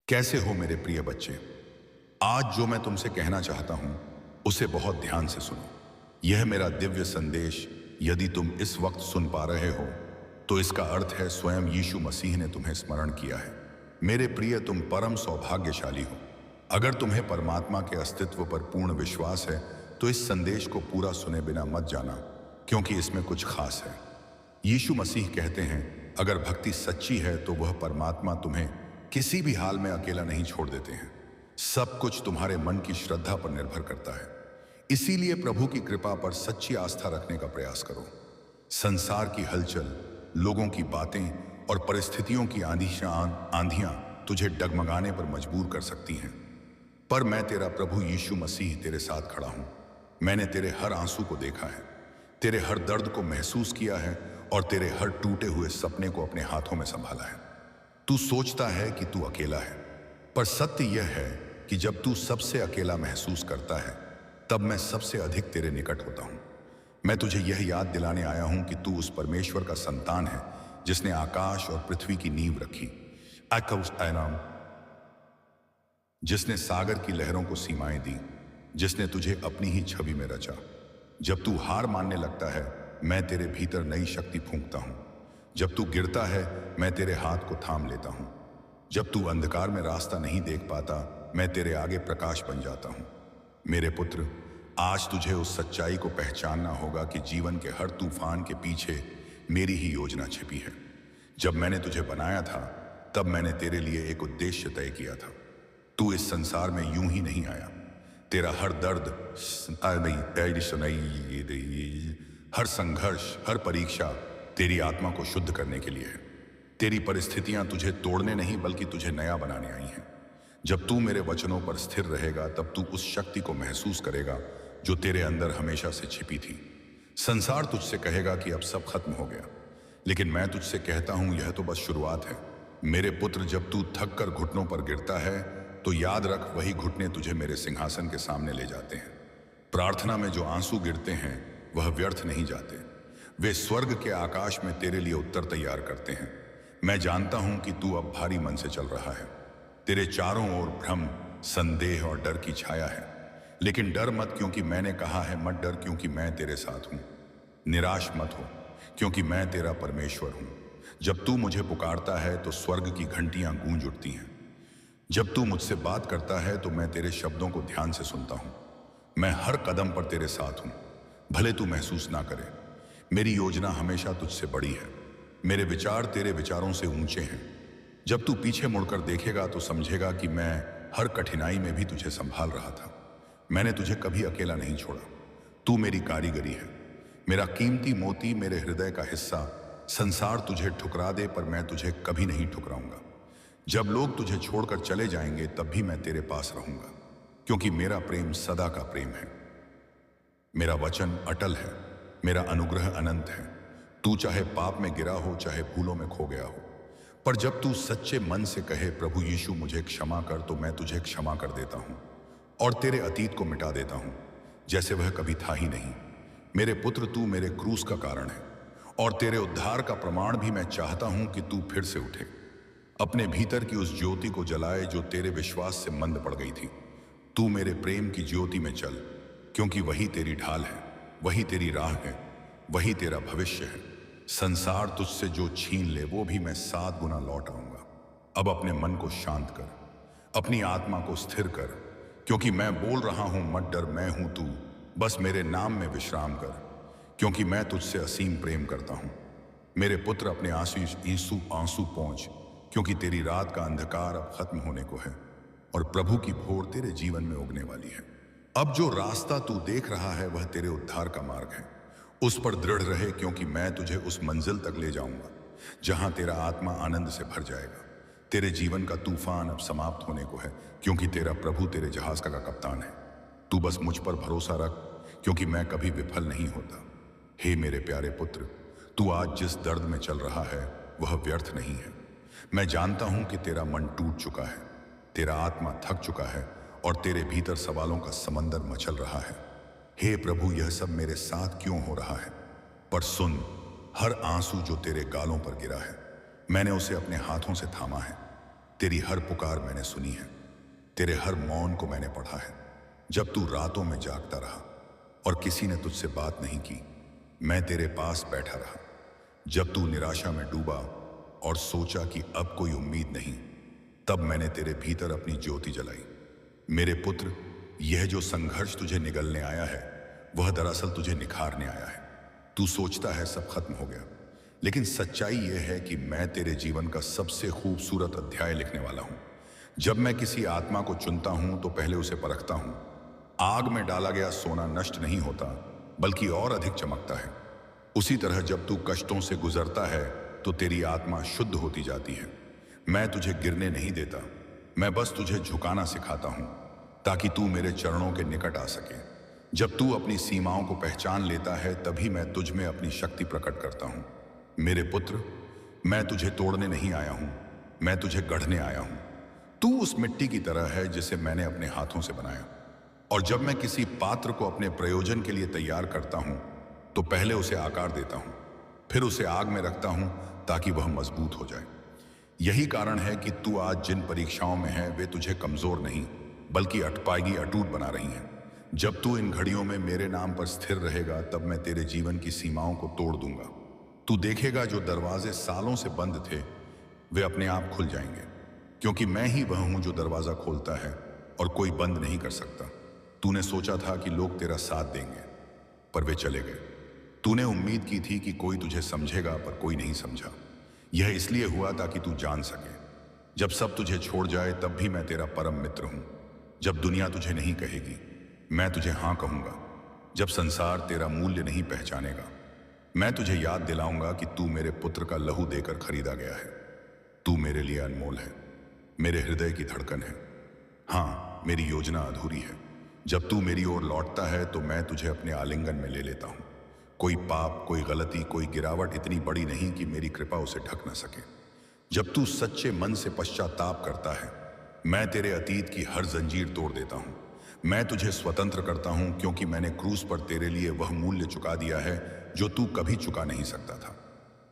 कैसे हो मेरे प्रिय बच्चे। आज जो मैं तुमसे कहना चाहता हूं उसे बहुत ध्यान से सुनो। यह मेरा दिव्य संदेश यदि तुम इस वक्त सुन पा रहे हो तो इसका अर्थ है स्वयं यीशु मसीह ने तुम्हें स्मरण किया है। मेरे प्रिय, तुम परम सौभाग्यशाली हो। अगर तुम्हें परमात्मा के अस्तित्व पर पूर्ण विश्वास है तो इस संदेश को पूरा सुने बिना मत जाना, क्योंकि इसमें कुछ खास है। यीशु मसीह कहते हैं, अगर भक्ति सच्ची है तो वह परमात्मा तुम्हें किसी भी हाल में अकेला नहीं छोड़ देते हैं। सब कुछ तुम्हारे मन की श्रद्धा पर निर्भर करता है। इसीलिए प्रभु की कृपा पर सच्ची आस्था रखने का प्रयास करो। संसार की हलचल, लोगों की बातें और परिस्थितियों की आंधियां तुझे डगमगाने पर मजबूर कर सकती हैं, पर मैं तेरा प्रभु यीशु मसीह तेरे साथ खड़ा हूं। मैंने तेरे हर आंसू को देखा है, तेरे हर दर्द को महसूस किया है और तेरे हर टूटे हुए सपने को अपने हाथों में संभाला है। तू सोचता है कि तू अकेला है, पर सत्य यह है कि जब तू सबसे अकेला महसूस करता है तब मैं सबसे अधिक तेरे निकट होता हूं। मैं तुझे यह याद दिलाने आया हूं कि तू उस परमेश्वर का संतान है जिसने आकाश और पृथ्वी की नींव रखी, जिसने सागर की लहरों को सीमाएं दी, जिसने तुझे अपनी ही छवि में रचा। जब तू हार मानने लगता है, मैं तेरे भीतर नई शक्ति फूंकता हूं। जब तू गिरता है, मैं तेरे हाथ को थाम लेता हूं। जब तू अंधकार में रास्ता नहीं देख पाता, मैं तेरे आगे प्रकाश बन जाता हूं। मेरे पुत्र, आज तुझे उस सच्चाई को पहचानना होगा कि जीवन के हर तूफान के पीछे मेरी ही योजना छिपी है। जब मैंने तुझे बनाया था तब मैंने तेरे लिए एक उद्देश्य तय किया था। तू इस संसार में यूं ही नहीं आया। तेरा हर दर्द, हर संघर्ष, हर परीक्षा तेरी आत्मा को शुद्ध करने के लिए है। तेरी परिस्थितियां तुझे तोड़ने नहीं बल्कि तुझे नया बनाने आई हैं। जब तू मेरे वचनों पर स्थिर रहेगा तब तू उस शक्ति को महसूस करेगा जो तेरे अंदर हमेशा से छिपी थी। संसार तुझसे कहेगा कि अब सब खत्म हो गया, लेकिन मैं तुझसे कहता हूं यह तो बस शुरुआत है। मेरे पुत्र, जब तू थक कर घुटनों पर गिरता है तो याद रख, वही घुटने तुझे मेरे सिंहासन के सामने ले जाते हैं। प्रार्थना में जो आंसू गिरते हैं वह व्यर्थ नहीं जाते, वे स्वर्ग के आकाश में तेरे लिए उत्तर तैयार करते हैं। मैं जानता हूं कि तू अब भारी मन से चल रहा है। तेरे चारों ओर भ्रम, संदेह और डर की छाया है, लेकिन डर मत, क्योंकि मैंने कहा है मत डर, क्योंकि मैं तेरे साथ हूं। निराश मत हो, क्योंकि मैं तेरा परमेश्वर हूं। जब तू मुझे पुकारता है तो स्वर्ग की घंटियां गूंज उठती हैं। जब तू मुझसे बात करता है तो मैं तेरे शब्दों को ध्यान से सुनता हूं। मैं हर कदम पर तेरे साथ हूं, भले तू महसूस ना करे। मेरी योजना हमेशा तुझसे बड़ी है। मेरे विचार तेरे विचारों से ऊंचे हैं। जब तू पीछे मुड़कर देखेगा तो समझेगा कि मैं हर कठिनाई में भी तुझे संभाल रहा था। मैंने तुझे कभी अकेला नहीं छोड़ा। तू मेरी कारीगरी है, मेरा कीमती मोती, मेरे हृदय का हिस्सा। संसार तुझे ठुकरा दे पर मैं तुझे कभी नहीं ठुकराऊंगा। जब लोग तुझे छोड़कर चले जाएंगे तब भी मैं तेरे पास रहूंगा, क्योंकि मेरा प्रेम सदा का प्रेम है। मेरा वचन अटल है, मेरा अनुग्रह अनंत है। तू चाहे पाप में गिरा हो, चाहे भूलों में खो गया हो, पर जब तू सच्चे मन से कहे प्रभु यीशु मुझे क्षमा कर, तो मैं तुझे क्षमा कर देता हूं और तेरे अतीत को मिटा देता हूं जैसे वह कभी था ही नहीं। मेरे पुत्र, तू मेरे क्रूस का कारण है और तेरे उद्धार का प्रमाण भी। मैं चाहता हूं कि तू फिर से उठे, अपने भीतर की उस ज्योति को जलाए जो तेरे विश्वास से मंद पड़ गई थी। तू मेरे प्रेम की ज्योति में चल, क्योंकि वही तेरी ढाल है, वही तेरी राह है, वही तेरा भविष्य है। संसार तुझसे जो छीन ले वो भी मैं 7 गुना लौट आऊंगा। अब अपने मन को शांत कर, अपनी आत्मा को स्थिर कर, क्योंकि मैं बोल रहा हूं मत डर, मैं हूं तू। बस मेरे नाम में विश्राम कर, क्योंकि मैं तुझसे असीम प्रेम करता हूं। मेरे पुत्र, अपने आंसू पहुंच, क्योंकि तेरी रात का अंधकार अब खत्म होने को है और प्रभु की भोर तेरे जीवन में उगने वाली है। अब जो रास्ता तू देख रहा है वह तेरे उद्धार का मार्ग है। उस पर दृढ़ रहे, क्योंकि मैं तुझे उस मंजिल तक ले जाऊंगा जहां तेरा आत्मा आनंद से भर जाएगा। तेरे जीवन का तूफान अब समाप्त होने को है, क्योंकि तेरा प्रभु तेरे जहाज का कप्तान है। तू बस मुझ पर भरोसा रख, क्योंकि मैं कभी विफल नहीं होता। हे मेरे प्यारे पुत्र, तू आज जिस दर्द में चल रहा है वह व्यर्थ नहीं है। मैं जानता हूं कि तेरा मन टूट चुका है, तेरा आत्मा थक चुका है और तेरे भीतर सवालों का समंदर मचल रहा है। हे प्रभु, यह सब मेरे साथ क्यों हो रहा है? पर सुन, हर आंसू जो तेरे गालों पर गिरा है मैंने उसे अपने हाथों से थामा है। तेरी हर पुकार मैंने सुनी है, तेरे हर मौन को मैंने पढ़ा है। जब तू रातों में जागता रहा और किसी ने तुझसे बात नहीं की, मैं तेरे पास बैठा रहा। जब तू निराशा में डूबा और सोचा कि अब कोई उम्मीद नहीं, तब मैंने तेरे भीतर अपनी ज्योति जलाई। मेरे पुत्र, यह जो संघर्ष तुझे निगलने आया है, वह दरअसल तुझे निखारने आया है। तू सोचता है सब खत्म हो गया, लेकिन सच्चाई यह है कि मैं तेरे जीवन का सबसे खूबसूरत अध्याय लिखने वाला हूं। जब मैं किसी आत्मा को चुनता हूं तो पहले उसे परखता हूं। आग में डाला गया सोना नष्ट नहीं होता, बल्कि और अधिक चमकता है। उसी तरह जब तू कष्टों से गुजरता है तो तेरी आत्मा शुद्ध होती जाती है। मैं तुझे गिरने नहीं देता, मैं बस तुझे झुकाना सिखाता हूं ताकि तू मेरे चरणों के निकट आ सके। जब तू अपनी सीमाओं को पहचान लेता है, तभी मैं तुझ में अपनी शक्ति प्रकट करता हूं। मेरे पुत्र, मैं तुझे तोड़ने नहीं आया हूं, मैं तुझे गढ़ने आया हूं। तू उस मिट्टी की तरह है जिसे मैंने अपने हाथों से बनाया। और जब मैं किसी पात्र को अपने प्रयोजन के लिए तैयार करता हूं तो पहले उसे आकार देता हूं, फिर उसे आग में रखता हूं ताकि वह मजबूत हो जाए। यही कारण है कि तू आज जिन परीक्षाओं में है वे तुझे कमजोर नहीं बल्कि अटपाएगी, अटूट बना रही हैं। जब तू इन घड़ियों में मेरे नाम पर स्थिर रहेगा, तब मैं तेरे जीवन की सीमाओं को तोड़ दूंगा। तू देखेगा जो दरवाजे सालों से बंद थे वे अपने आप खुल जाएंगे, क्योंकि मैं ही वह हूं जो दरवाजा खोलता है और कोई बंद नहीं कर सकता। तूने सोचा था कि लोग तेरा साथ देंगे, पर वे चले गए। तूने उम्मीद की थी कि कोई तुझे समझेगा, पर कोई नहीं समझा। यह इसलिए हुआ ताकि तू जान सके, जब सब तुझे छोड़ जाए तब भी मैं तेरा परम मित्र हूं। जब दुनिया तुझे नहीं कहेगी, मैं तुझे हां कहूंगा। जब संसार तेरा मूल्य नहीं पहचानेगा, मैं तुझे याद दिलाऊंगा कि तू मेरे पुत्र का लहू देकर खरीदा गया है। तू मेरे लिए अनमोल है, मेरे हृदय की धड़कन है। हाँ, मेरी योजना अधूरी है। जब तू मेरी ओर लौटता है तो मैं तुझे अपने आलिंगन में ले लेता हूं। कोई पाप, कोई गलती, कोई गिरावट इतनी बड़ी नहीं कि मेरी कृपा उसे ढक न सके। जब तू सच्चे मन से पश्चाताप करता है, मैं तेरे अतीत की हर जंजीर तोड़ देता हूं। मैं तुझे स्वतंत्र करता हूं, क्योंकि मैंने क्रूस पर तेरे लिए वह मूल्य चुका दिया है जो तू कभी चुका नहीं सकता था।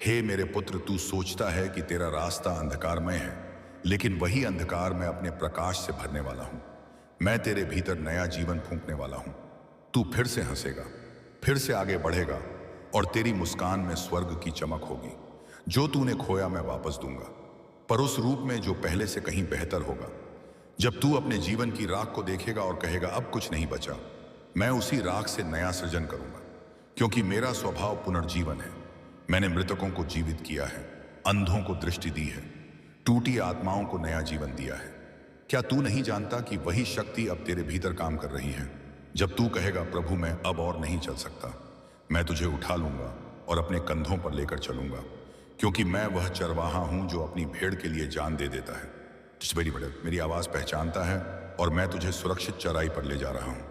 हे मेरे पुत्र, तू सोचता है कि तेरा रास्ता अंधकारमय है, लेकिन वही अंधकार मैं अपने प्रकाश से भरने वाला हूं। मैं तेरे भीतर नया जीवन फूंकने वाला हूं। तू फिर से हंसेगा, फिर से आगे बढ़ेगा और तेरी मुस्कान में स्वर्ग की चमक होगी। जो तूने खोया मैं वापस दूंगा, पर उस रूप में जो पहले से कहीं बेहतर होगा। जब तू अपने जीवन की राख को देखेगा और कहेगा अब कुछ नहीं बचा, मैं उसी राख से नया सृजन करूंगा, क्योंकि मेरा स्वभाव पुनर्जीवन है। मैंने मृतकों को जीवित किया है, अंधों को दृष्टि दी है, टूटी आत्माओं को नया जीवन दिया है। क्या तू नहीं जानता कि वही शक्ति अब तेरे भीतर काम कर रही है? जब तू कहेगा प्रभु मैं अब और नहीं चल सकता, मैं तुझे उठा लूंगा और अपने कंधों पर लेकर चलूंगा, क्योंकि मैं वह चरवाहा हूं जो अपनी भेड़ के लिए जान दे देता है। वेरी बड़े मेरी आवाज पहचानता है और मैं तुझे सुरक्षित चराई पर ले जा रहा हूं।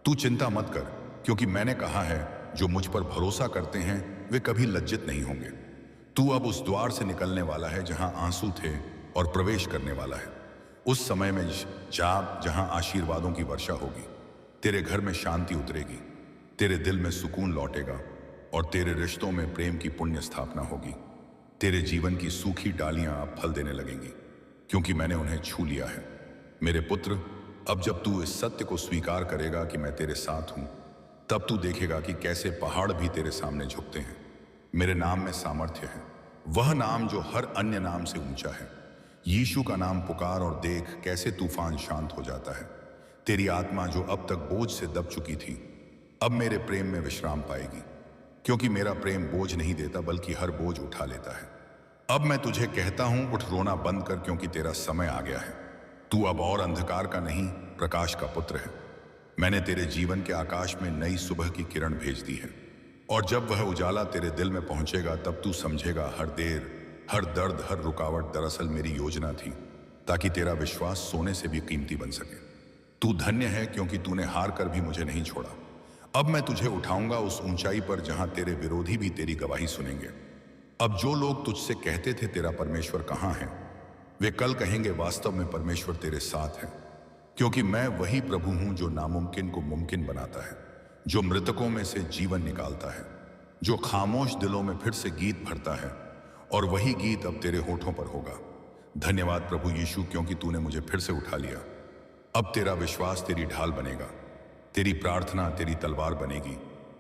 तू चिंता मत कर, क्योंकि मैंने कहा है जो मुझ पर भरोसा करते हैं वे कभी लज्जित नहीं होंगे। तू अब उस द्वार से निकलने वाला है जहां आंसू थे और प्रवेश करने वाला है उस समय में जहां आशीर्वादों की वर्षा होगी। तेरे घर में शांति उतरेगी, तेरे दिल में सुकून लौटेगा और तेरे रिश्तों में प्रेम की पुण्य स्थापना होगी। तेरे जीवन की सूखी डालियां अब फल देने लगेंगी, क्योंकि मैंने उन्हें छू लिया है। मेरे पुत्र, अब जब तू इस सत्य को स्वीकार करेगा कि मैं तेरे साथ हूं, तब तू देखेगा कि कैसे पहाड़ भी तेरे सामने झुकते हैं। मेरे नाम में सामर्थ्य है, वह नाम जो हर अन्य नाम से ऊंचा है। यीशु का नाम पुकार और देख कैसे तूफान शांत हो जाता है। तेरी आत्मा जो अब तक बोझ से दब चुकी थी, अब मेरे प्रेम में विश्राम पाएगी, क्योंकि मेरा प्रेम बोझ नहीं देता बल्कि हर बोझ उठा लेता है। अब मैं तुझे कहता हूं, उठ रोना बंद कर, क्योंकि तेरा समय आ गया है। तू अब और अंधकार का नहीं, प्रकाश का पुत्र है। मैंने तेरे जीवन के आकाश में नई सुबह की किरण भेज दी है, और जब वह उजाला तेरे दिल में पहुंचेगा तब तू समझेगा हर देर, हर दर्द, हर रुकावट दरअसल मेरी योजना थी, ताकि तेरा विश्वास सोने से भी कीमती बन सके। तू धन्य है, क्योंकि तूने हार कर भी मुझे नहीं छोड़ा। अब मैं तुझे उठाऊंगा उस ऊंचाई पर जहां तेरे विरोधी भी तेरी गवाही सुनेंगे। अब जो लोग तुझसे कहते थे तेरा परमेश्वर कहां है, वे कल कहेंगे वास्तव में परमेश्वर तेरे साथ है, क्योंकि मैं वही प्रभु हूं जो नामुमकिन को मुमकिन बनाता है, जो मृतकों में से जीवन निकालता है, जो खामोश दिलों में फिर से गीत भरता है, और वही गीत अब तेरे होठों पर होगा। धन्यवाद प्रभु यीशु, क्योंकि तूने मुझे फिर से उठा लिया। अब तेरा विश्वास तेरी ढाल बनेगा, तेरी प्रार्थना तेरी तलवार बनेगी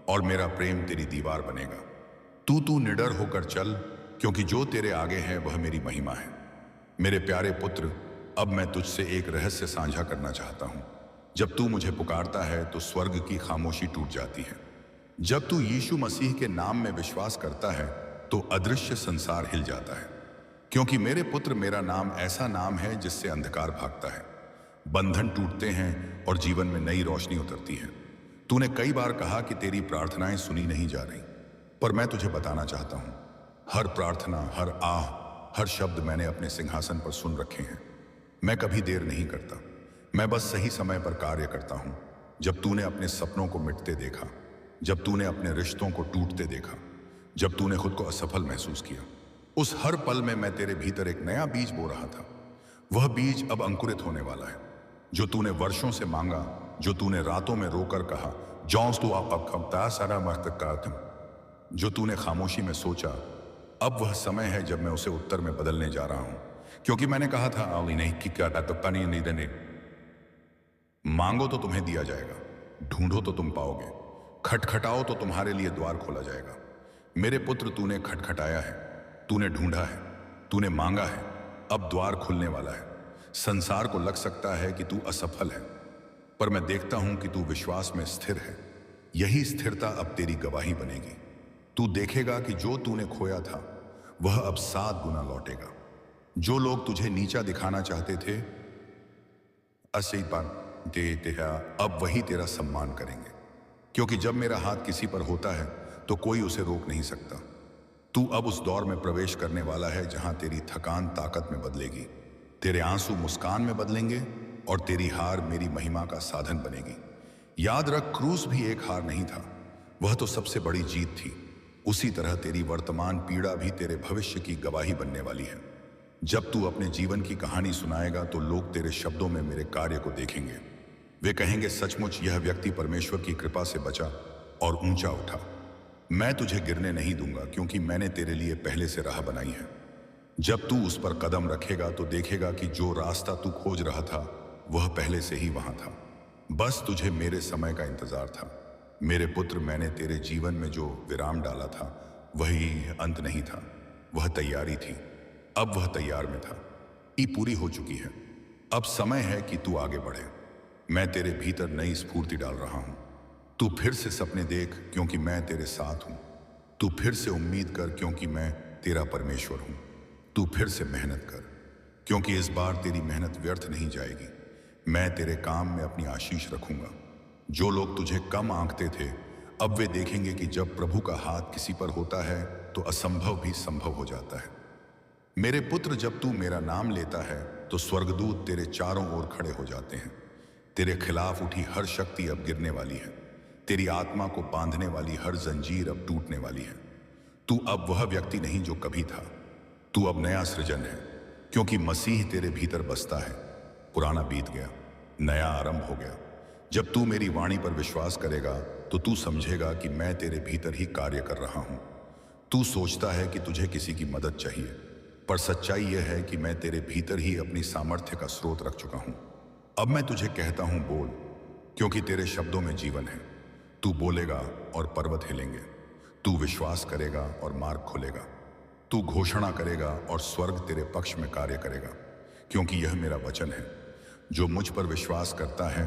और मेरा प्रेम तेरी दीवार बनेगा। तू निडर होकर चल, क्योंकि जो तेरे आगे है वह मेरी महिमा है। मेरे प्यारे पुत्र, अब मैं तुझसे एक रहस्य साझा करना चाहता हूं। जब तू मुझे पुकारता है तो स्वर्ग की खामोशी टूट जाती है। जब तू यीशु मसीह के नाम में विश्वास करता है तो अदृश्य संसार हिल जाता है, क्योंकि मेरे पुत्र, मेरा नाम ऐसा नाम है जिससे अंधकार भागता है, बंधन टूटते हैं और जीवन में नई रोशनी उतरती है। तूने कई बार कहा कि तेरी प्रार्थनाएं सुनी नहीं जा रही, पर मैं तुझे बताना चाहता हूं, हर प्रार्थना, हर आह, हर शब्द मैंने अपने सिंहासन पर सुन रखे हैं। मैं कभी देर नहीं करता, मैं बस सही समय पर कार्य करता हूं। जब तूने अपने सपनों को मिटते देखा, जब तूने अपने रिश्तों को टूटते देखा, जब तूने खुद को असफल महसूस किया, उस हर पल में मैं तेरे भीतर एक नया बीज बो रहा था। वह बीज अब अंकुरित होने वाला है। जो तूने वर्षों से मांगा, जो तूने रातों में रोकर कहा, जौंस तू आप सारा मस्तक, जो तूने खामोशी में सोचा, अब वह समय है जब मैं उसे उत्तर में बदलने जा रहा हूं। क्योंकि मैंने कहा था, आली नहीं कि क्या तो पानी नहीं देने, मांगो तो तुम्हें दिया जाएगा, ढूंढो तो तुम पाओगे, खटखटाओ तो तुम्हारे लिए द्वार खोला जाएगा। मेरे पुत्र, तूने खटखटाया है, तूने ढूंढा है, तूने मांगा है, अब द्वार खुलने वाला है। संसार को लग सकता है कि तू असफल है, पर मैं देखता हूं कि तू विश्वास में स्थिर है। यही स्थिरता अब तेरी गवाही बनेगी। तू देखेगा कि जो तूने खोया था वह अब 7 गुना लौटेगा। जो लोग तुझे नीचा दिखाना चाहते थे, अब वही तेरा सम्मान करेंगे, क्योंकि जब मेरा हाथ किसी पर होता है तो कोई उसे रोक नहीं सकता। तू अब उस दौर में प्रवेश करने वाला है जहां तेरी थकान ताकत में बदलेगी, तेरे आंसू मुस्कान में बदलेंगे और तेरी हार मेरी महिमा का साधन बनेगी। याद रख, क्रूस भी एक हार नहीं था, वह तो सबसे बड़ी जीत थी। उसी तरह तेरी वर्तमान पीड़ा भी तेरे भविष्य की गवाही बनने वाली है। जब तू अपने जीवन की कहानी सुनाएगा तो लोग तेरे शब्दों में मेरे कार्य को देखेंगे। वे कहेंगे, सचमुच यह व्यक्ति परमेश्वर की कृपा से बचा और ऊंचा उठा। मैं तुझे गिरने नहीं दूंगा, क्योंकि मैंने तेरे लिए पहले से राह बनाई है। जब तू उस पर कदम रखेगा तो देखेगा कि जो रास्ता तू खोज रहा था वह पहले से ही वहां था। बस तुझे मेरे समय का इंतजार था। मेरे पुत्र, मैंने तेरे जीवन में जो विराम डाला था वही अंत नहीं था, वह तैयारी थी। अब वह तैयार में था, पूरी हो चुकी है। अब समय है कि तू आगे बढ़े। मैं तेरे भीतर नई स्फूर्ति डाल रहा हूं। तू फिर से सपने देख, क्योंकि मैं तेरे साथ हूं। तू फिर से उम्मीद कर, क्योंकि मैं तेरा परमेश्वर हूं। तू फिर से मेहनत कर, क्योंकि इस बार तेरी मेहनत व्यर्थ नहीं जाएगी। मैं तेरे काम में अपनी आशीष रखूंगा। जो लोग तुझे कम आंकते थे, अब वे देखेंगे कि जब प्रभु का हाथ किसी पर होता है तो असंभव भी संभव हो जाता है। मेरे पुत्र, जब तू मेरा नाम लेता है तो स्वर्गदूत तेरे चारों ओर खड़े हो जाते हैं। तेरे खिलाफ उठी हर शक्ति अब गिरने वाली है। तेरी आत्मा को बांधने वाली हर जंजीर अब टूटने वाली है। तू अब वह व्यक्ति नहीं जो कभी था, तू अब नया सृजन है, क्योंकि मसीह तेरे भीतर बसता है। पुराना बीत गया, नया आरंभ हो गया। जब तू मेरी वाणी पर विश्वास करेगा तो तू समझेगा कि मैं तेरे भीतर ही कार्य कर रहा हूं। तू सोचता है कि तुझे किसी की मदद चाहिए, पर सच्चाई यह है कि मैं तेरे भीतर ही अपनी सामर्थ्य का स्रोत रख चुका हूं। अब मैं तुझे कहता हूं, बोल, क्योंकि तेरे शब्दों में जीवन है। तू बोलेगा और पर्वत हिलेंगे। तू विश्वास करेगा और मार्ग खुलेगा। तू घोषणा करेगा और स्वर्ग तेरे पक्ष में कार्य करेगा, क्योंकि यह मेरा वचन है। जो मुझ पर विश्वास करता है,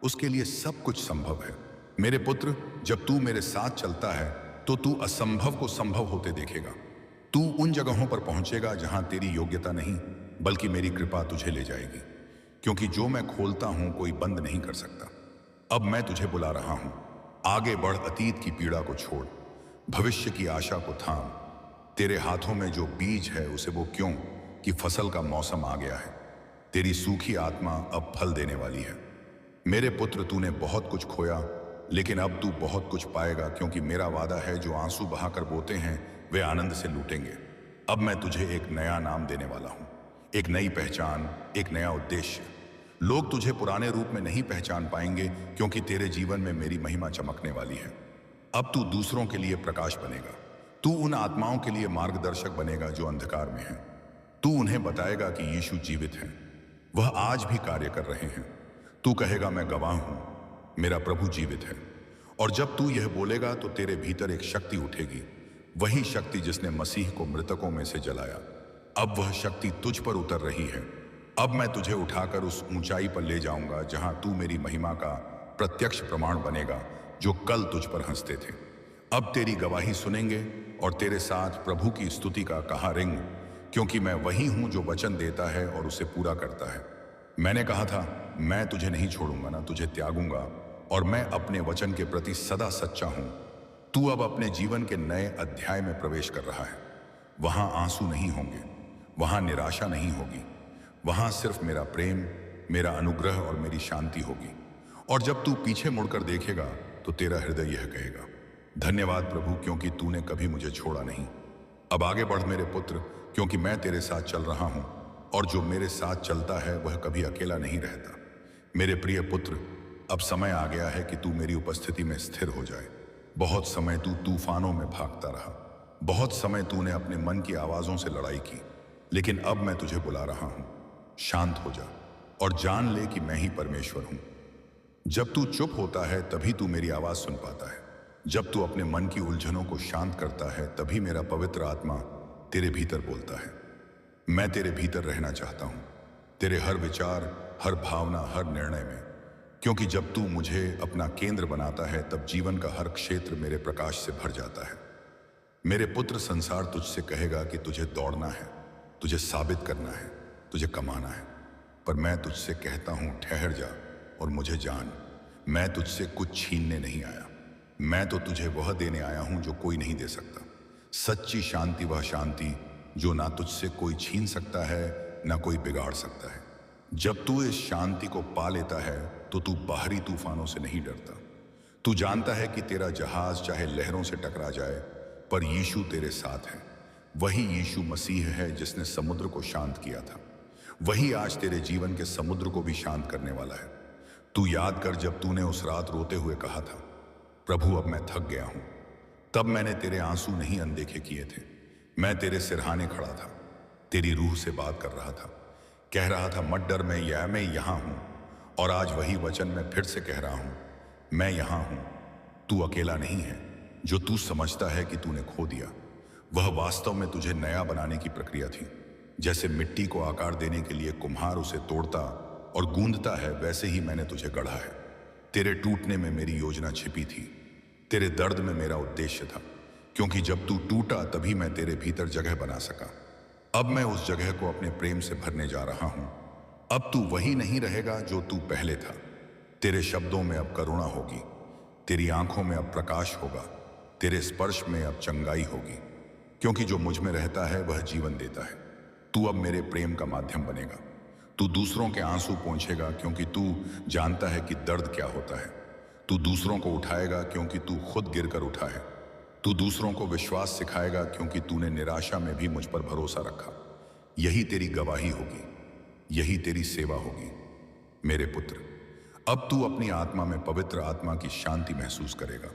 उसके लिए सब कुछ संभव है। मेरे पुत्र, जब तू मेरे साथ चलता है तो तू असंभव को संभव होते देखेगा। तू उन जगहों पर पहुंचेगा जहां तेरी योग्यता नहीं, बल्कि मेरी कृपा तुझे ले जाएगी। क्योंकि जो मैं खोलता हूं कोई बंद नहीं कर सकता। अब मैं तुझे बुला रहा हूं, आगे बढ़, अतीत की पीड़ा को छोड़, भविष्य की आशा को थाम। तेरे हाथों में जो बीज है उसे वो क्यों कि फसल का मौसम आ गया है। तेरी सूखी आत्मा अब फल देने वाली है। मेरे पुत्र, तूने बहुत कुछ खोया, लेकिन अब तू बहुत कुछ पाएगा, क्योंकि मेरा वादा है, जो आंसू बहाकर बोते हैं वे आनंद से लूटेंगे। अब मैं तुझे एक नया नाम देने वाला हूं, एक नई पहचान, एक नया उद्देश्य। लोग तुझे पुराने रूप में नहीं पहचान पाएंगे, क्योंकि तेरे जीवन में मेरी महिमा चमकने वाली है। अब तू दूसरों के लिए प्रकाश बनेगा। तू उन आत्माओं के लिए मार्गदर्शक बनेगा जो अंधकार में हैं। तू उन्हें बताएगा कि यीशु जीवित है, वह आज भी कार्य कर रहे हैं। तू कहेगा, मैं गवाह हूं, मेरा प्रभु जीवित है। और जब तू यह बोलेगा तो तेरे भीतर एक शक्ति उठेगी, वही शक्ति जिसने मसीह को मृतकों में से जलाया। अब वह शक्ति तुझ पर उतर रही है। अब मैं तुझे उठाकर उस ऊंचाई पर ले जाऊंगा जहां तू मेरी महिमा का प्रत्यक्ष प्रमाण बनेगा, जो कल तुझ पर हंसते थे। अब तेरी गवाही सुनेंगे और तेरे साथ प्रभु की स्तुति का कहा रिंग, क्योंकि मैं वही हूं जो वचन देता है और उसे पूरा करता है। मैंने कहा था, मैं तुझे नहीं छोड़ूंगा, ना तुझे त्यागूंगा, और मैं अपने वचन के प्रति सदा सच्चा हूं। तू अब अपने जीवन के नए अध्याय में प्रवेश कर रहा है। वहां आंसू नहीं होंगे, वहां निराशा नहीं होगी, वहां सिर्फ मेरा प्रेम, मेरा अनुग्रह और मेरी शांति होगी। और जब तू पीछे मुड़कर देखेगा तो तेरा हृदय यह कहेगा, धन्यवाद प्रभु, क्योंकि तूने कभी मुझे छोड़ा नहीं। अब आगे बढ़ मेरे पुत्र, क्योंकि मैं तेरे साथ चल रहा हूं, और जो मेरे साथ चलता है वह कभी अकेला नहीं रहता। मेरे प्रिय पुत्र, अब समय आ गया है कि तू मेरी उपस्थिति में स्थिर हो जाए। बहुत समय तू तूफानों में भागता रहा, बहुत समय तूने अपने मन की आवाजों से लड़ाई की, लेकिन अब मैं तुझे बुला रहा हूं। शांत हो जा और जान ले कि मैं ही परमेश्वर हूं। जब तू चुप होता है तभी तू मेरी आवाज सुन पाता है। जब तू अपने मन की उलझनों को शांत करता है तभी मेरा पवित्र आत्मा तेरे भीतर बोलता है। मैं तेरे भीतर रहना चाहता हूं, तेरे हर विचार, हर भावना, हर निर्णय में, क्योंकि जब तू मुझे अपना केंद्र बनाता है तब जीवन का हर क्षेत्र मेरे प्रकाश से भर जाता है। मेरे पुत्र, संसार तुझसे कहेगा कि तुझे दौड़ना है, तुझे साबित करना है, तुझे कमाना है, पर मैं तुझसे कहता हूं, ठहर जा और मुझे जान। मैं तुझसे कुछ छीनने नहीं आया, मैं तो तुझे वह देने आया हूं जो कोई नहीं दे सकता। सच्ची शांति, वह शांति जो ना तुझसे कोई छीन सकता है, ना कोई बिगाड़ सकता है। जब तू इस शांति को पा लेता है तो तू बाहरी तूफानों से नहीं डरता। तू जानता है कि तेरा जहाज चाहे लहरों से टकरा जाए, पर यीशु तेरे साथ है। वही यीशु मसीह है जिसने समुद्र को शांत किया था, वही आज तेरे जीवन के समुद्र को भी शांत करने वाला है। तू याद कर, जब तूने उस रात रोते हुए कहा था, प्रभु अब मैं थक गया हूं, तब मैंने तेरे आंसू नहीं अनदेखे किए थे। मैं तेरे सिरहाने खड़ा था, तेरी रूह से बात कर रहा था, कह रहा था, मत डर, मैं यहां हूं। और आज वही वचन मैं फिर से कह रहा हूं, मैं यहां हूं। तू अकेला नहीं है। जो तू समझता है कि तूने खो दिया, वह वास्तव में तुझे नया बनाने की प्रक्रिया थी। जैसे मिट्टी को आकार देने के लिए कुम्हार उसे तोड़ता और गूंदता है, वैसे ही मैंने तुझे गढ़ा है। तेरे टूटने में मेरी योजना छिपी थी, तेरे दर्द में मेरा उद्देश्य था, क्योंकि जब तू टूटा तभी मैं तेरे भीतर जगह बना सका। अब मैं उस जगह को अपने प्रेम से भरने जा रहा हूं। अब तू वही नहीं रहेगा जो तू पहले था। तेरे शब्दों में अब करुणा होगी, तेरी आंखों में अब प्रकाश होगा, तेरे स्पर्श में अब चंगाई होगी, क्योंकि जो मुझ में रहता है वह जीवन देता है। तू अब मेरे प्रेम का माध्यम बनेगा। तू दूसरों के आंसू पोंछेगा, क्योंकि तू जानता है कि दर्द क्या होता है। तू दूसरों को उठाएगा, क्योंकि तू खुद गिरकर उठा है। तू दूसरों को विश्वास सिखाएगा, क्योंकि तूने निराशा में भी मुझ पर भरोसा रखा। यही तेरी गवाही होगी, यही तेरी सेवा होगी। मेरे पुत्र, अब तू अपनी आत्मा में पवित्र आत्मा की शांति महसूस करेगा।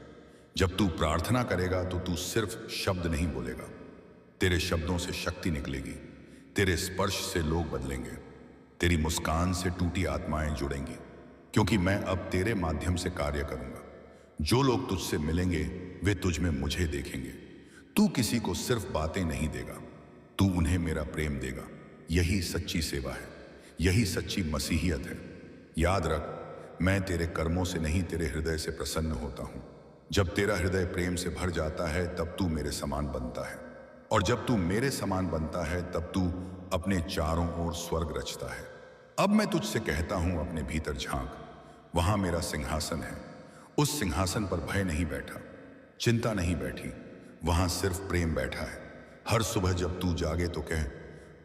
जब तू प्रार्थना करेगा तो तू सिर्फ शब्द नहीं बोलेगा, तेरे शब्दों से शक्ति निकलेगी, तेरे स्पर्श से लोग बदलेंगे, तेरी मुस्कान से टूटी आत्माएं जुड़ेंगी, क्योंकि मैं अब तेरे माध्यम से कार्य करूंगा। जो लोग तुझसे मिलेंगे वे तुझ में मुझे देखेंगे। तू किसी को सिर्फ बातें नहीं देगा, तू उन्हें मेरा प्रेम देगा। यही सच्ची सेवा है, यही सच्ची मसीहियत है। याद रख, मैं तेरे कर्मों से नहीं, तेरे हृदय से प्रसन्न होता हूं। जब तेरा हृदय प्रेम से भर जाता है तब तू मेरे समान बनता है, और जब तू मेरे समान बनता है तब तू अपने चारों ओर स्वर्ग रचता है। अब मैं तुझसे कहता हूं, अपने भीतर झांक, वहां मेरा सिंहासन है। उस सिंहासन पर भय नहीं बैठा, चिंता नहीं बैठी, वहां सिर्फ प्रेम बैठा है। हर सुबह जब तू जागे तो कह,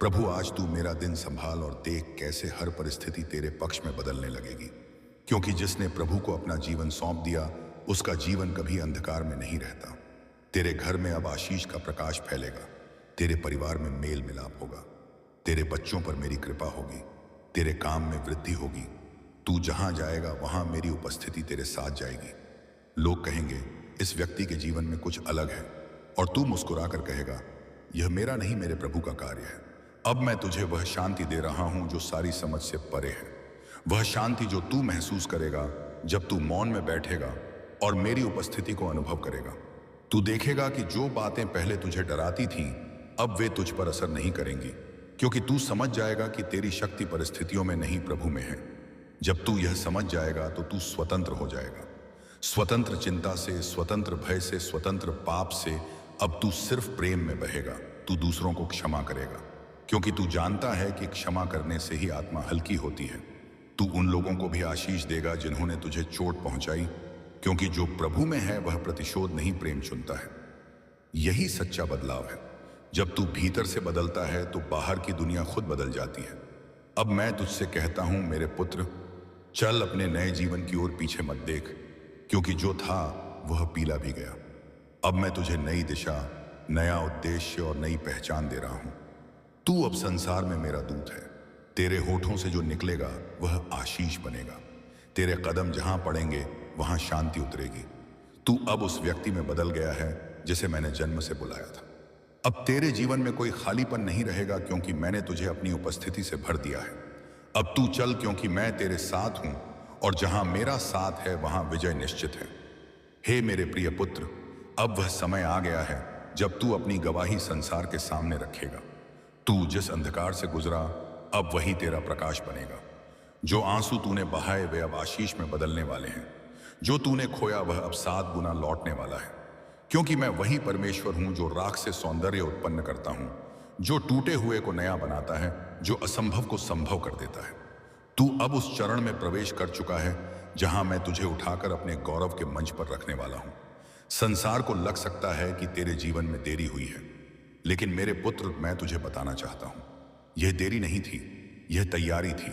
प्रभु आज तू मेरा दिन संभाल, और देख कैसे हर परिस्थिति तेरे पक्ष में बदलने लगेगी। क्योंकि जिसने प्रभु को अपना जीवन सौंप दिया, उसका जीवन कभी अंधकार में नहीं रहता। तेरे घर में अब आशीष का प्रकाश फैलेगा, तेरे परिवार में मेल मिलाप होगा, तेरे बच्चों पर मेरी कृपा होगी, तेरे काम में वृद्धि होगी। तू जहां जाएगा वहां मेरी उपस्थिति तेरे साथ जाएगी। लोग कहेंगे, इस व्यक्ति के जीवन में कुछ अलग है, और तू मुस्कुराकर कहेगा, यह मेरा नहीं, मेरे प्रभु का कार्य है। अब मैं तुझे वह शांति दे रहा हूं जो सारी समझ से परे है। वह शांति जो तू महसूस करेगा जब तू मौन में बैठेगा और मेरी उपस्थिति को अनुभव करेगा। तू देखेगा कि जो बातें पहले तुझे डराती थीं, अब वे तुझ पर असर नहीं करेंगी, क्योंकि तू समझ जाएगा कि तेरी शक्ति परिस्थितियों में नहीं, प्रभु में है। जब तू यह समझ जाएगा तो तू स्वतंत्र हो जाएगा। स्वतंत्र चिंता से, स्वतंत्र भय से, स्वतंत्र पाप से। अब तू सिर्फ प्रेम में बहेगा। तू दूसरों को क्षमा करेगा, क्योंकि तू जानता है कि क्षमा करने से ही आत्मा हल्की होती है। तू उन लोगों को भी आशीष देगा जिन्होंने तुझे चोट पहुंचाई, क्योंकि जो प्रभु में है वह प्रतिशोध नहीं, प्रेम चुनता है। यही सच्चा बदलाव है। जब तू भीतर से बदलता है तो बाहर की दुनिया खुद बदल जाती है। अब मैं तुझसे कहता हूं, मेरे पुत्र, चल अपने नए जीवन की ओर पीछे मत देख, क्योंकि जो था वह पीला भी गया। अब मैं तुझे नई दिशा, नया उद्देश्य और नई पहचान दे रहा हूं। तू अब संसार में मेरा दूत है। तेरे होठों से जो निकलेगा वह आशीष बनेगा। तेरे कदम जहां पड़ेंगे वहां शांति उतरेगी। तू अब उस व्यक्ति में बदल गया है जिसे मैंने जन्म से बुलाया था। अब तेरे जीवन में कोई खालीपन नहीं रहेगा, क्योंकि मैंने तुझे अपनी उपस्थिति से भर दिया है। अब तू चल, क्योंकि मैं तेरे साथ हूं, और जहां मेरा साथ है वहां विजय निश्चित है। हे मेरे प्रिय पुत्र, अब वह समय आ गया है जब तू अपनी गवाही संसार के सामने रखेगा। तू जिस अंधकार से गुजरा, अब वही तेरा प्रकाश बनेगा। जो आंसू तूने बहाए वे अब आशीष में बदलने वाले हैं। जो तूने खोया वह अब 7 गुना लौटने वाला है, क्योंकि मैं वही परमेश्वर हूं जो राख से सौंदर्य उत्पन्न करता हूं, जो टूटे हुए को नया बनाता है, जो असंभव को संभव कर देता है। तू अब उस चरण में प्रवेश कर चुका है जहां मैं तुझे उठाकर अपने गौरव के मंच पर रखने वाला हूं। संसार को लग सकता है कि तेरे जीवन में देरी हुई है, लेकिन मेरे पुत्र, मैं तुझे बताना चाहता हूं, यह देरी नहीं थी, यह तैयारी थी।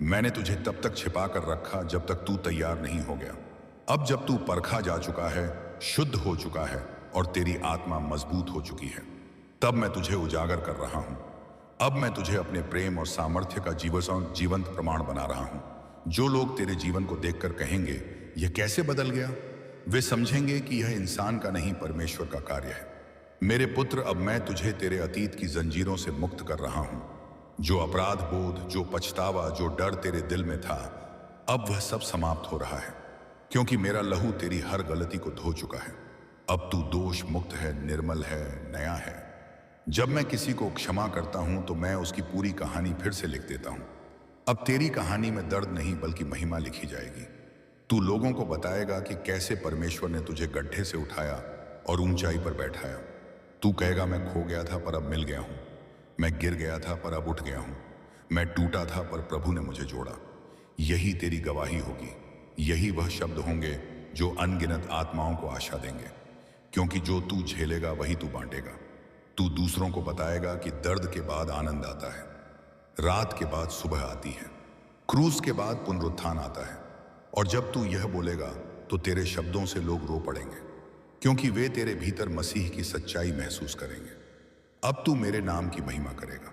मैंने तुझे तब तक छिपा कर रखा जब तक तू तैयार नहीं हो गया। अब जब तू परखा जा चुका है, शुद्ध हो चुका है और तेरी आत्मा मजबूत हो चुकी है, तब मैं तुझे उजागर कर रहा हूं। अब मैं तुझे अपने प्रेम और सामर्थ्य का जीवंत प्रमाण बना रहा हूं। जो लोग तेरे जीवन को देखकर कहेंगे, यह कैसे बदल गया, वे समझेंगे कि यह इंसान का नहीं, परमेश्वर का कार्य है। मेरे पुत्र, अब मैं तुझे तेरे अतीत की जंजीरों से मुक्त कर रहा हूं। जो अपराध बोध, जो पछतावा, जो डर तेरे दिल में था, अब वह सब समाप्त हो रहा है, क्योंकि मेरा लहू तेरी हर गलती को धो चुका है। अब तू दोष मुक्त है, निर्मल है, नया है। जब मैं किसी को क्षमा करता हूं तो मैं उसकी पूरी कहानी फिर से लिख देता हूं। अब तेरी कहानी में दर्द नहीं बल्कि महिमा लिखी जाएगी। तू लोगों को बताएगा कि कैसे परमेश्वर ने तुझे गड्ढे से उठाया और ऊंचाई पर बैठाया। तू कहेगा, मैं खो गया था पर अब मिल गया हूं, मैं गिर गया था पर अब उठ गया हूं, मैं टूटा था पर प्रभु ने मुझे जोड़ा। यही तेरी गवाही होगी। यही वह शब्द होंगे जो अनगिनत आत्माओं को आशा देंगे, क्योंकि जो तू झेलेगा वही तू बांटेगा। तू दूसरों को बताएगा कि दर्द के बाद आनंद आता है, रात के बाद सुबह आती है, क्रूस के बाद पुनरुत्थान आता है। और जब तू यह बोलेगा तो तेरे शब्दों से लोग रो पड़ेंगे, क्योंकि वे तेरे भीतर मसीह की सच्चाई महसूस करेंगे। अब तू मेरे नाम की महिमा करेगा।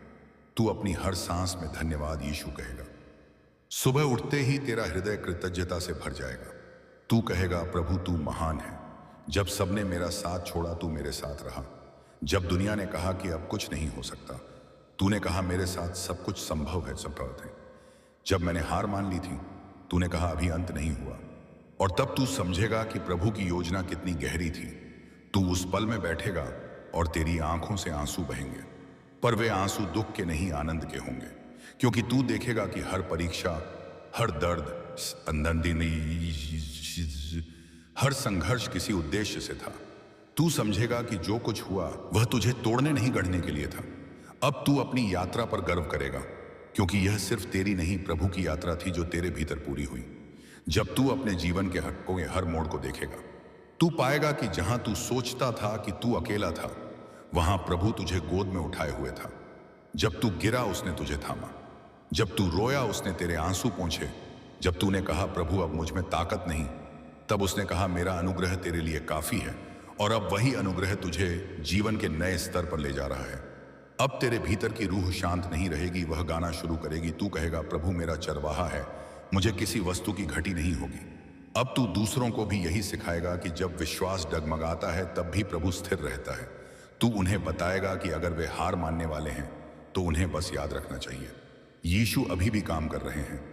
तू अपनी हर सांस में धन्यवाद यीशु कहेगा। सुबह उठते ही तेरा हृदय कृतज्ञता से भर जाएगा। तू कहेगा, प्रभु तू महान है। जब सबने मेरा साथ छोड़ा, तू मेरे साथ रहा। जब दुनिया ने कहा कि अब कुछ नहीं हो सकता, तूने कहा मेरे साथ सब कुछ संभव है, संभव है। जब मैंने हार मान ली थी, तूने कहा अभी अंत नहीं हुआ। और तब तू समझेगा कि प्रभु की योजना कितनी गहरी थी। तू उस पल में बैठेगा और तेरी आंखों से आंसू बहेंगे, पर वे आंसू दुख के नहीं, आनंद के होंगे, क्योंकि तू देखेगा कि हर परीक्षा, हर दर्द, हर संघर्ष किसी उद्देश्य से था। तू समझेगा कि जो कुछ हुआ वह तुझे तोड़ने नहीं, गढ़ने के लिए था। अब तू अपनी यात्रा पर गर्व करेगा, क्योंकि यह सिर्फ तेरी नहीं, प्रभु की यात्रा थी जो तेरे भीतर पूरी हुई। जब तू अपने जीवन के हक्कों के हर मोड़ को देखेगा, तू पाएगा कि जहां तू सोचता था कि तू अकेला था, वहां प्रभु तुझे गोद में उठाए हुए था। जब तू गिरा, उसने तुझे थामा। जब तू रोया, उसने तेरे आंसू पोंछे। जब तूने कहा, प्रभु अब मुझ में ताकत नहीं, तब उसने कहा, मेरा अनुग्रह तेरे लिए काफी है। और अब वही अनुग्रह तुझे जीवन के नए स्तर पर ले जा रहा है। अब तेरे भीतर की रूह शांत नहीं रहेगी, वह गाना शुरू करेगी। तू कहेगा, प्रभु मेरा चरवाहा है, मुझे किसी वस्तु की घटी नहीं होगी। अब तू दूसरों को भी यही सिखाएगा कि जब विश्वास डगमगाता है तब भी प्रभु स्थिर रहता है। तू उन्हें बताएगा कि अगर वे हार मानने वाले हैं तो उन्हें बस याद रखना चाहिए, यीशु अभी भी काम कर रहे हैं।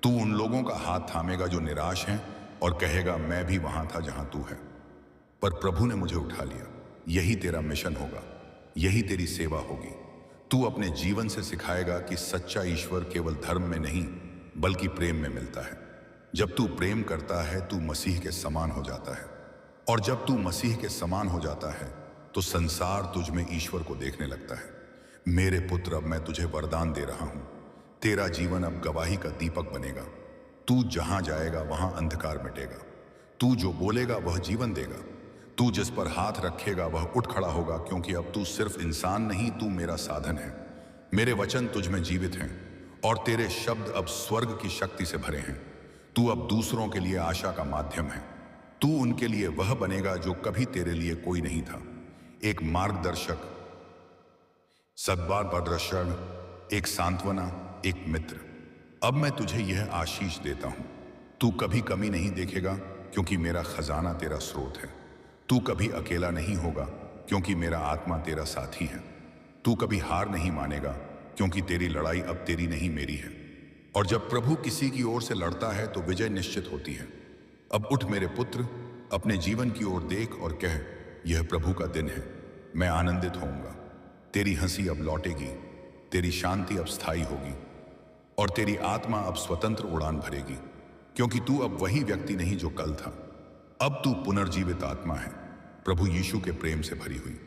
तू उन लोगों का हाथ थामेगा जो निराश हैं और कहेगा, मैं भी वहां था जहां तू है, पर प्रभु ने मुझे उठा लिया। यही तेरा मिशन होगा, यही तेरी सेवा होगी। तू अपने जीवन से सिखाएगा कि सच्चा ईश्वर केवल धर्म में नहीं बल्कि प्रेम में मिलता है। जब तू प्रेम करता है तू मसीह के समान हो जाता है, और जब तू मसीह के समान हो जाता है तो संसार तुझ में ईश्वर को देखने लगता है। मेरे पुत्र, अब मैं तुझे वरदान दे रहा हूं। तेरा जीवन अब गवाही का दीपक बनेगा। तू जहां जाएगा वहां अंधकार मिटेगा। तू जो बोलेगा वह जीवन देगा। तू जिस पर हाथ रखेगा वह उठ खड़ा होगा, क्योंकि अब तू सिर्फ इंसान नहीं, तू मेरा साधन है। मेरे वचन तुझ में जीवित हैं और तेरे शब्द अब स्वर्ग की शक्ति से भरे हैं। तू अब दूसरों के लिए आशा का माध्यम है। तू उनके लिए वह बनेगा जो कभी तेरे लिए कोई नहीं था, एक मार्गदर्शक, सद्भावदर्शक, एक सांत्वना, एक मित्र। अब मैं तुझे यह आशीष देता हूं, तू कभी कमी नहीं देखेगा क्योंकि मेरा खजाना तेरा स्रोत है। तू कभी अकेला नहीं होगा क्योंकि मेरा आत्मा तेरा साथी है। तू कभी हार नहीं मानेगा क्योंकि तेरी लड़ाई अब तेरी नहीं मेरी है। और जब प्रभु किसी की ओर से लड़ता है तो विजय निश्चित होती है। अब उठ मेरे पुत्र, अपने जीवन की ओर देख और कह, यह प्रभु का दिन है, मैं आनंदित होऊंगा। तेरी हंसी अब लौटेगी, तेरी शांति अब स्थायी होगी और तेरी आत्मा अब स्वतंत्र उड़ान भरेगी, क्योंकि तू अब वही व्यक्ति नहीं जो कल था। अब तू पुनर्जीवित आत्मा है, प्रभु यीशु के प्रेम से भरी हुई।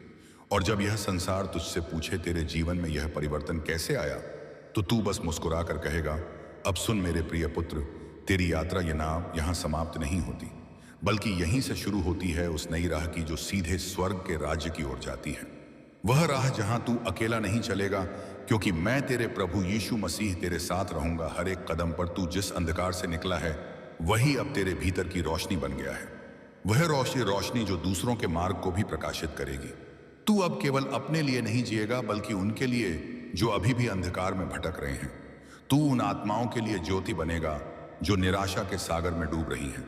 और जब यह संसार तुझसे पूछे तेरे जीवन में यह परिवर्तन कैसे आया, तो तू बस मुस्कुरा कर कहेगा, अब सुन मेरे प्रिय पुत्र, तेरी यात्रा यहाँ समाप्त नहीं होती, बल्कि यहीं से शुरू होती है उस नई राह की जो सीधे स्वर्ग के राज्य की ओर जाती है। वह राह जहां तू अकेला नहीं चलेगा, क्योंकि मैं तेरे प्रभु यीशु मसीह तेरे साथ रहूंगा। हर एक कदम पर तू जिस अंधकार से निकला है वही अब तेरे भीतर की रोशनी बन गया है। वह रोशनी जो दूसरों के मार्ग को भी प्रकाशित करेगी। तू अब केवल अपने लिए नहीं जिएगा बल्कि उनके लिए जो अभी भी अंधकार में भटक रहे हैं। तू उन आत्माओं के लिए ज्योति बनेगा जो निराशा के सागर में डूब रही हैं।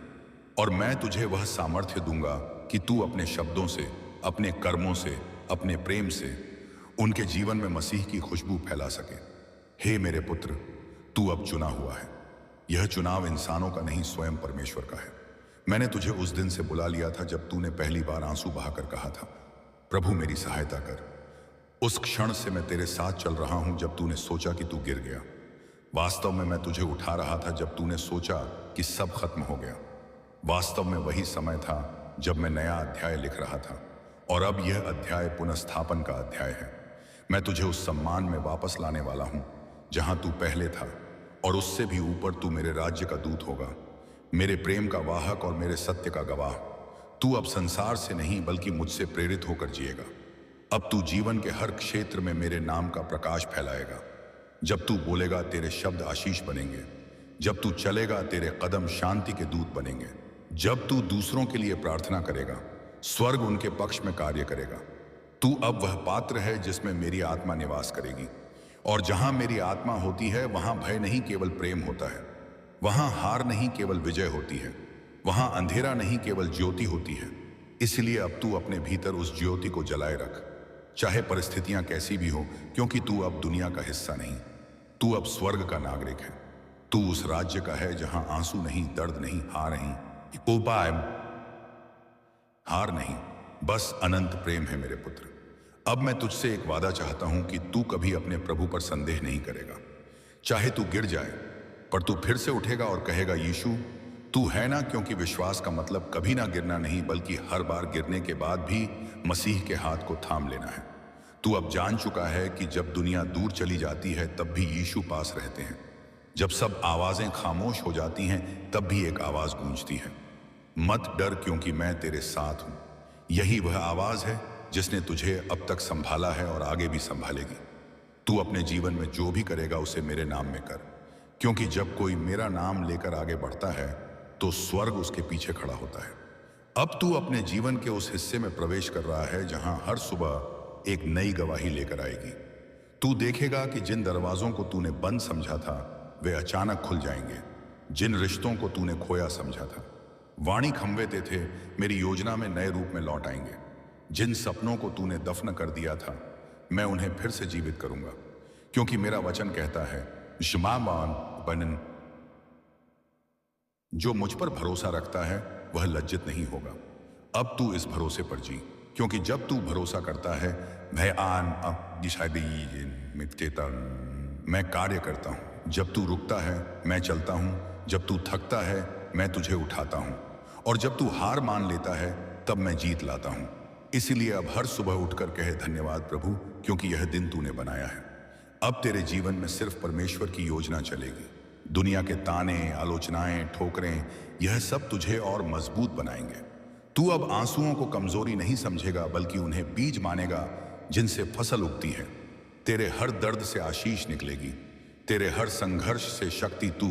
और मैं तुझे वह सामर्थ्य दूंगा कि तू अपने शब्दों से, अपने कर्मों से, अपने प्रेम से उनके जीवन में मसीह की खुशबू फैला सके। हे मेरे पुत्र, तू अब चुना हुआ है। यह चुनाव इंसानों का नहीं, स्वयं परमेश्वर का है। मैंने तुझे उस दिन से बुला लिया था जब तूने पहली बार आंसू बहाकर कहा था, प्रभु मेरी सहायता कर। उस क्षण से मैं तेरे साथ चल रहा हूं जब तूने सोचा कि तू गिर गया। वास्तव में मैं तुझे उठा रहा था जब तूने सोचा कि सब खत्म हो गया। वास्तव में वही समय था जब मैं नया अध्याय लिख रहा था, और अब यह अध्याय पुनर्स्थापन का अध्याय है। मैं तुझे उस सम्मान में वापस लाने वाला हूं जहां तू पहले था, और उससे भी ऊपर तू मेरे राज्य का दूत होगा, मेरे प्रेम का वाहक और मेरे सत्य का गवाह। तू अब संसार से नहीं बल्कि मुझसे प्रेरित होकर जिएगा। अब तू जीवन के हर क्षेत्र में मेरे नाम का प्रकाश फैलाएगा। जब तू बोलेगा तेरे शब्द आशीष बनेंगे। जब तू चलेगा तेरे कदम शांति के दूत बनेंगे। जब तू दूसरों के लिए प्रार्थना करेगा, स्वर्ग उनके पक्ष में कार्य करेगा। तू अब वह पात्र है जिसमें मेरी आत्मा निवास करेगी, और जहां मेरी आत्मा होती है वहां भय नहीं केवल प्रेम होता है। वहां हार नहीं केवल विजय होती है। वहां अंधेरा नहीं केवल ज्योति होती है। इसलिए अब तू अपने भीतर उस ज्योति को जलाए रख, चाहे परिस्थितियां कैसी भी हो, क्योंकि तू अब दुनिया का हिस्सा नहीं, तू अब स्वर्ग का नागरिक है। तू उस राज्य का है जहां आंसू नहीं, दर्द नहीं, हार नहीं, बस अनंत प्रेम है मेरे पुत्र। अब मैं तुझसे एक वादा चाहता हूं कि तू कभी अपने प्रभु पर संदेह नहीं करेगा। चाहे तू गिर जाए, पर तू फिर से उठेगा और कहेगा, यीशु तू है ना। क्योंकि विश्वास का मतलब कभी ना गिरना नहीं, बल्कि हर बार गिरने के बाद भी मसीह के हाथ को थाम लेना है। तू अब जान चुका है कि जब दुनिया दूर चली जाती है तब भी यीशु पास रहते हैं। जब सब आवाजें खामोश हो जाती हैं तब भी एक आवाज गूंजती है, मत डर क्योंकि मैं तेरे साथ हूं। यही वह आवाज है जिसने तुझे अब तक संभाला है और आगे भी संभालेगी। तू अपने जीवन में जो भी करेगा उसे मेरे नाम में कर, क्योंकि जब कोई मेरा नाम लेकर आगे बढ़ता है तो स्वर्ग उसके पीछे खड़ा होता है। अब तू अपने जीवन के उस हिस्से में प्रवेश कर रहा है जहां हर सुबह एक नई गवाही लेकर आएगी। तू देखेगा कि जिन दरवाजों को तूने बंद समझा था वे अचानक खुल जाएंगे। जिन रिश्तों को तूने खोया समझा था वाणी खंभेते थे मेरी योजना में नए रूप में लौट आएंगे। जिन सपनों को तूने दफन कर दिया था मैं उन्हें फिर से जीवित करूंगा, क्योंकि मेरा वचन कहता है शमामान बनन, जो मुझ पर भरोसा रखता है वह लज्जित नहीं होगा। अब तू इस भरोसे पर जी, क्योंकि जब तू भरोसा करता है मैं कार्य करता हूं। जब तू रुकता है मैं चलता हूं। जब तू थकता है मैं तुझे उठाता हूं। और जब तू हार मान लेता है तब मैं जीत लाता हूं। इसीलिए अब हर सुबह उठकर कहे धन्यवाद प्रभु, क्योंकि यह दिन तूने बनाया है। अब तेरे जीवन में सिर्फ परमेश्वर की योजना चलेगी। दुनिया के ताने, आलोचनाएं, ठोकरें, यह सब तुझे और मजबूत बनाएंगे। तू अब आंसुओं को कमजोरी नहीं समझेगा, बल्कि उन्हें बीज मानेगा जिनसे फसल उगती है। तेरे हर दर्द से आशीष निकलेगी, तेरे हर संघर्ष से शक्ति। तू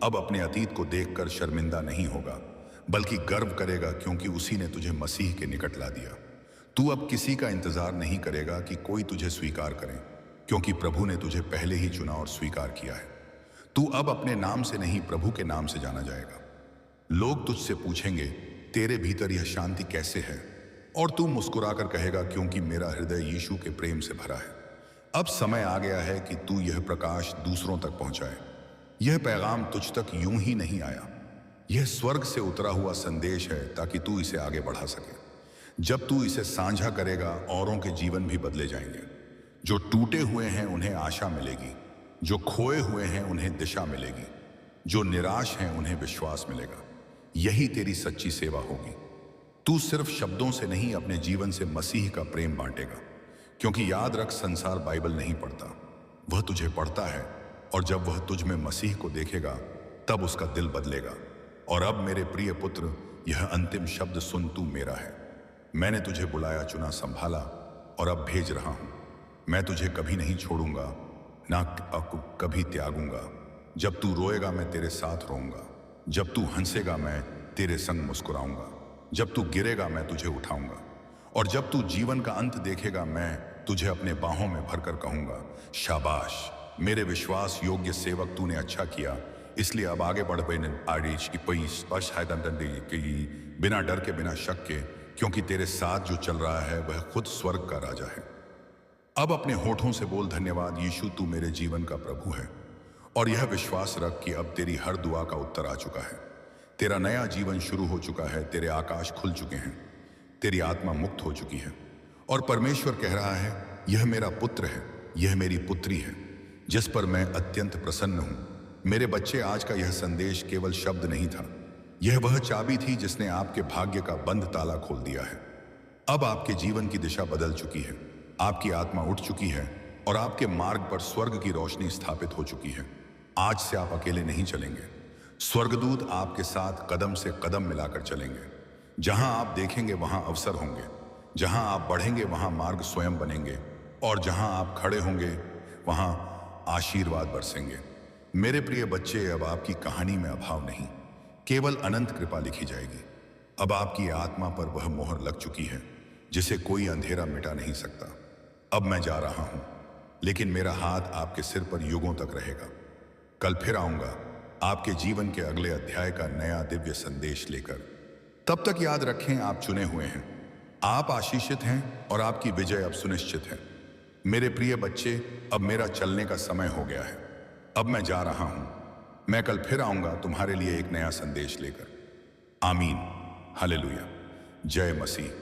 अब अपने अतीत को देखकर शर्मिंदा नहीं होगा, बल्कि गर्व करेगा, क्योंकि उसी ने तुझे मसीह के निकट ला दिया। तू अब किसी का इंतजार नहीं करेगा कि कोई तुझे स्वीकार करे, क्योंकि प्रभु ने तुझे पहले ही चुना और स्वीकार किया है। तू अब अपने नाम से नहीं प्रभु के नाम से जाना जाएगा। लोग तुझसे पूछेंगे तेरे भीतर यह शांति कैसे है, और तू मुस्कुराकर कहेगा क्योंकि मेरा हृदय यीशु के प्रेम से भरा है। अब समय आ गया है कि तू यह प्रकाश दूसरों तक पहुंचाए। यह पैगाम तुझ तक यूं ही नहीं आया, यह स्वर्ग से उतरा हुआ संदेश है, ताकि तू इसे आगे बढ़ा सके। जब तू इसे साझा करेगा औरों के जीवन भी बदले जाएंगे। जो टूटे हुए हैं उन्हें आशा मिलेगी, जो खोए हुए हैं उन्हें दिशा मिलेगी, जो निराश हैं उन्हें विश्वास मिलेगा। यही तेरी सच्ची सेवा होगी। तू सिर्फ शब्दों से नहीं अपने जीवन से मसीह का प्रेम बांटेगा, क्योंकि याद रख संसार बाइबल नहीं पढ़ता, वह तुझे पढ़ता है। और जब वह तुझ में मसीह को देखेगा तब उसका दिल बदलेगा। और अब मेरे प्रिय पुत्र, यह अंतिम शब्द सुन, तू मेरा है। मैंने तुझे बुलाया, चुना, संभाला और अब भेज रहा हूं। मैं तुझे कभी नहीं छोड़ूंगा, ना कभी त्यागूंगा। जब तू रोएगा मैं तेरे साथ रोऊंगा, जब तू हंसेगा मैं तेरे संग मुस्कुराऊंगा, जब तू गिरेगा मैं तुझे उठाऊंगा, और जब तू जीवन का अंत देखेगा मैं तुझे अपने बाहों में भरकर कहूंगा शाबाश मेरे विश्वास योग्य सेवक, तूने अच्छा किया। इसलिए अब आगे बढ़ बिना डर के, बिना शक के, क्योंकि तेरे साथ जो चल रहा है वह खुद स्वर्ग का राजा है। अब अपने होठों से बोल धन्यवाद यीशु, तू मेरे जीवन का प्रभु है। और यह विश्वास रख कि अब तेरी हर दुआ का उत्तर आ चुका है। तेरा नया जीवन शुरू हो चुका है, तेरे आकाश खुल चुके हैं, तेरी आत्मा मुक्त हो चुकी है। और परमेश्वर कह रहा है यह मेरा पुत्र है, यह मेरी पुत्री है, जिस पर मैं अत्यंत प्रसन्न हूं। मेरे बच्चे, आज का यह संदेश केवल शब्द नहीं था, यह वह चाबी थी जिसने आपके भाग्य का बंद ताला खोल दिया है। अब आपके जीवन की दिशा बदल चुकी है, आपकी आत्मा उठ चुकी है और आपके मार्ग पर स्वर्ग की रोशनी स्थापित हो चुकी है। आज से आप अकेले नहीं चलेंगे, स्वर्गदूत आपके साथ कदम से कदम मिलाकर चलेंगे। जहां आप देखेंगे वहां अवसर होंगे, जहां आप बढ़ेंगे वहां मार्ग स्वयं बनेंगे, और जहां आप खड़े होंगे वहां आशीर्वाद बरसेंगे। मेरे प्रिय बच्चे, अब आपकी कहानी में अभाव नहीं, केवल अनंत कृपा लिखी जाएगी। अब आपकी आत्मा पर वह मोहर लग चुकी है जिसे कोई अंधेरा मिटा नहीं सकता। अब मैं जा रहा हूं, लेकिन मेरा हाथ आपके सिर पर युगों तक रहेगा। कल फिर आऊंगा आपके जीवन के अगले अध्याय का नया दिव्य संदेश लेकर। तब तक याद रखें, आप चुने हुए हैं, आप आशीषित हैं और आपकी विजय अब सुनिश्चित है। मेरे प्रिय बच्चे, अब मेरा चलने का समय हो गया है। अब मैं जा रहा हूं, मैं कल फिर आऊंगा तुम्हारे लिए एक नया संदेश लेकर। आमीन, हालेलुया, जय मसीह।